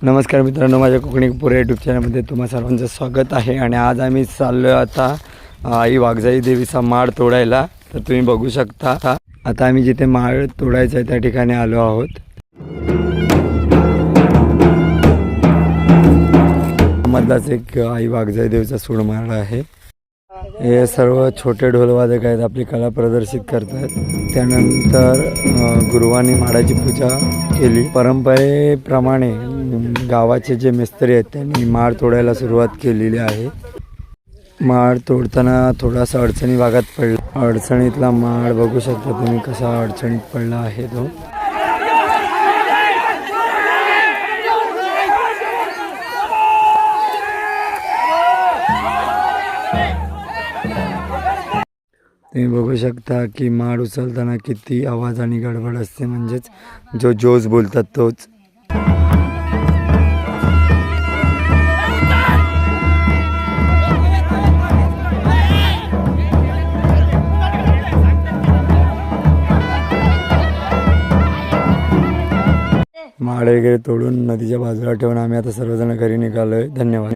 नमस्कार मित्रांनो, माझ्या कोकणी पुरे यूट्यूब चॅनलमध्ये तुम्हा सर्वांचं स्वागत आहे. आणि आज आम्ही चाललो आहे आता आई वाघजाई देवीचा माळ तोडायला. तर तुम्ही बघू शकता आता आम्ही जिथे माळ तोडायचा आहे त्या ठिकाणी आलो आहोत. मधलाच एक आई वाघजाई देवीचा सूडमाळ आहे. हे सर्व छोटे ढोलवादक आहेत, आपली कला प्रदर्शित करतात. त्यानंतर गुरुवांनी माळाची पूजा केली. परंपरेप्रमाणे गावाचे जे मिस्त्री आहेत त्यांनी माळ तोडायला सुरुवात केलेली आहे. माळ तोडताना थोडासा अडचणी भागात पडला. अडचणीतला माळ बघू शकता तुम्ही कसा अडचणीत पडला आहे तो. तुम्ही बघू शकता की माळ उचलताना किती आवाज आणि गडबड असते, म्हणजेच जो जोश बोलतात तोच. माळ वगैरे तोडून नदीच्या बाजूला ठेवून आम्ही आता सर्वजण घरी निघालोय. धन्यवाद.